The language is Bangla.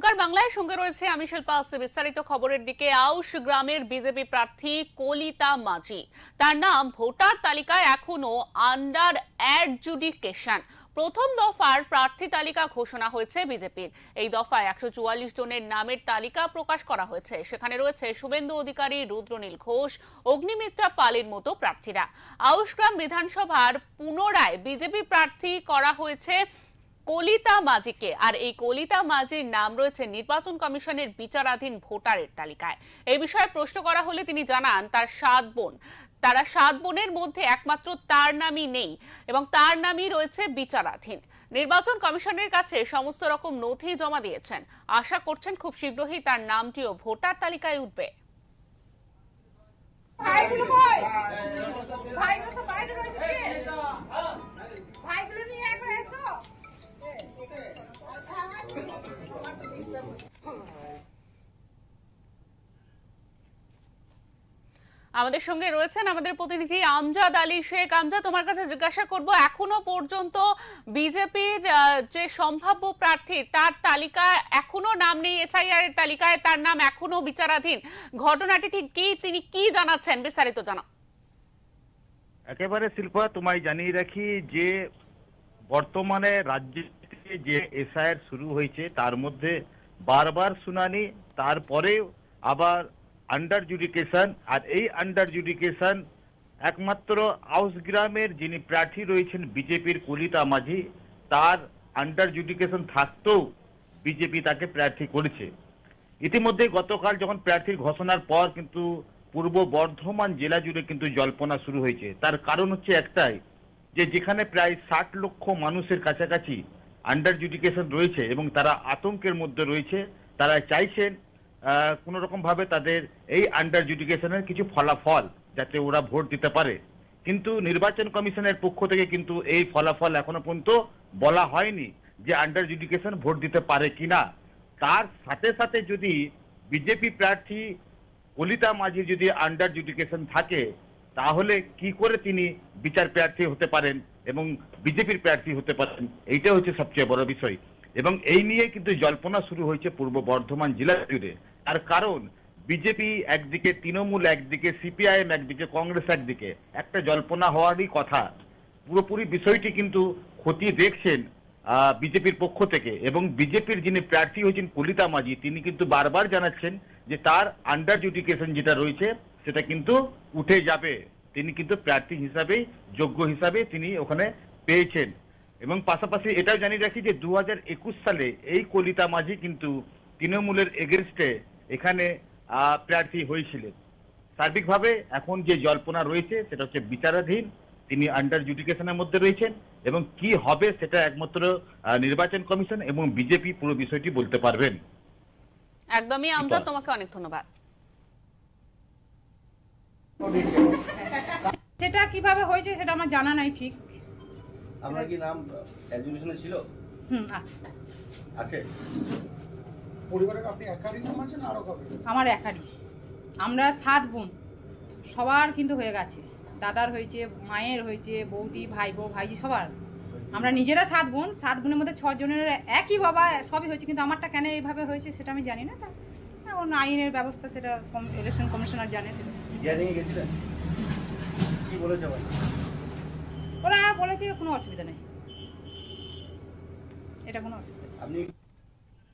ওঙ্কার বাংলায় সঙ্গে রয়েছে আমি শিল্পা। বিস্তারিত খবরের দিকে। আউশ গ্রামের বিজেপি প্রার্থী কলিতা মাঝি, তার নাম ভোটার তালিকায় এখনো আন্ডার অ্যাডজুডিকেশন। প্রথম দফার প্রার্থী তালিকা ঘোষণা হয়েছে বিজেপির। এই দফায় 144 জনের নামের তালিকা প্রকাশ করা হয়েছে। সেখানে রয়েছে শুভেন্দু অধিকারী, রুদ্রনীল ঘোষ, অগ্নিমিত্রা পালের মতো প্রার্থীরা। আউশগ্রাম বিধানসভার পুনরায় বিজেপি প্রার্থী করা হয়েছে কলিতা মাঝিকে, আর এই কলিতা মাঝির নাম রয়েছে নির্বাচন কমিশনের বিচারাধীন ভোটারের তালিকায়। এই বিষয়ে প্রশ্ন করা হলে তিনি জানান তার 7 বোন, তারা 7 বোনের মধ্যে একমাত্র তার নামই নেই এবং তার নামই রয়েছে বিচারাধীন। নির্বাচন কমিশনের কাছে সমস্ত রকম নথি জমা দিয়েছেন। আশা করছেন খুব শীঘ্রই তার নামটিও ভোটার তালিকায় উঠবে। আমাদের সঙ্গে রয়েছেন আমাদের প্রতিনিধি আমজাদ আলী শেখ। আমজাদ, তোমার কাছে জিজ্ঞাসা করব, এখনো পর্যন্ত বিজেপির যে সম্ভাব্য প্রার্থী তার তালিকা এখনো নাম নেই, এসআইআর এর তালিকায় তার নাম এখনো বিচারাধীন। ঘটনাটি ঠিক কি, তিনি কি জানাচ্ছেন, বিস্তারিত জানাও। একেবারে শিল্পা, তোমায় জানিয়ে রাখি যে বর্তমানে রাজ্যে যে এসআইআর শুরু হয়েছে তার মধ্যে বারবার শুনানি, তারপরে আবার আন্ডার জুডিকেশন। আর এই আন্ডার জুডিকেশন একমাত্র আউশগ্রামের যিনি প্রার্থী রয়েছেন বিজেপির কলিতা মাঝি, তার আন্ডার জুডিকেশন থাকতেও বিজেপি তাকে প্রার্থী করেছে। ইতিমধ্যে গতকাল যখন প্রার্থীর ঘোষণার পর কিন্তু পূর্ব বর্ধমান জেলা জুড়ে কিন্তু জল্পনা শুরু হয়েছে। তার কারণ হচ্ছে একটাই, যে যেখানে প্রায় 60 লক্ষ মানুষের কাছাকাছি আন্ডার জুডিকেশন রয়েছে এবং তারা আতঙ্কের মধ্যে রয়েছে, তারা চাইছেন কোন রকম ভাবে তাদের এই আন্ডার জুডিকেশনের কিছু ফলাফল যাতে ওরা ভোট দিতে পারে। কিন্তু নির্বাচন কমিশনের পক্ষ থেকে কিন্তু এই ফলাফল এখনো পর্যন্ত বলা হয়নি যে আন্ডার জুডিকেশন ভোট দিতে পারে কিনা। তার সাথে সাথে যদি বিজেপি প্রার্থী কলিতা মাঝির যদি আন্ডার জুডিকেশন থাকে, তাহলে কি করে তিনি বিচার প্রার্থী হতে পারেন এবং বিজেপির প্রার্থী হতে পারেন, এইটা হচ্ছে সবচেয়ে বড় বিষয়। এবং এই নিয়ে কিন্তু জল্পনা শুরু হয়েছে পূর্ব বর্ধমান জেলা জুড়ে। তার কারণ বিজেপি একদিকে, তৃণমূল একদিকে, সিপিআইএম একদিকে, কংগ্রেস একদিকে, একটা জল্পনা হওয়ারই কথা। পুরোপুরি বিষয়টি কিন্তু খতিয়ে দেখছেন বিজেপির পক্ষ থেকে। এবং বিজেপির যিনি প্রার্থী হয়েছেন কলিতা মাঝি, তিনি কিন্তু বারবার জানাচ্ছেন যে তার আন্ডার জুডিকেশন যেটা রয়েছে সেটা কিন্তু উঠে যাবে। তিনি কিন্তু প্রার্থী হিসাবে, যোগ্য হিসাবে তিনি ওখানে পেয়েছেন। এবং পাশাপাশি এটাও জানিয়ে রাখি যে 2021 সালে এই কলিতা মাঝি কিন্তু তৃণমূলের এগেনস্টে এখানে প্রার্থী হয়েছিলেন। সার্বিকভাবে এখন যে জল্পনা রয়েছে সেটা হচ্ছে বিচারাধীন, তিনি আন্ডার জুডিকেশনের মধ্যে রয়েছেন এবং কি হবে সেটা একমাত্র নির্বাচন কমিশন এবং বিজেপি পুরো বিষয়টি বলতে পারবেন। একদমই আমজাদ, তোমাকে অনেক ধন্যবাদ। সেটা কিভাবে হয়েছে সেটা আমার জানা নাই ঠিক। আপনার কি নাম এডুকেশনে ছিল? আছে। আছে। পরিবারের আপনি একারই নাম আছে না আরো কাউকে? আমার একারই। আমরা 7 বোন, সবার কিন্তু হয়ে গেছে। দাদার হয়েছে, মায়ের হয়েছে, বৌদি, ভাইবো, ভাইজি সবার। আমরা নিজেরা 7 বোন, 7 বোনের মধ্যে 6 জনের একই বাবা, সবই হয়েছে, কিন্তু আমারটা কেন এইভাবে হয়েছে সেটা আমি জানি না। এখন আইনের ব্যবস্থা, সেটা ইলেকশন কমিশনার জানে। সেটা হিয়ারিংয়ে গেছিলেন? কি বলেছে ভাই? ওরা বলেছে কোনো অসুবিধা নেই, এটা কোনো অসুবিধা নেই। আপনি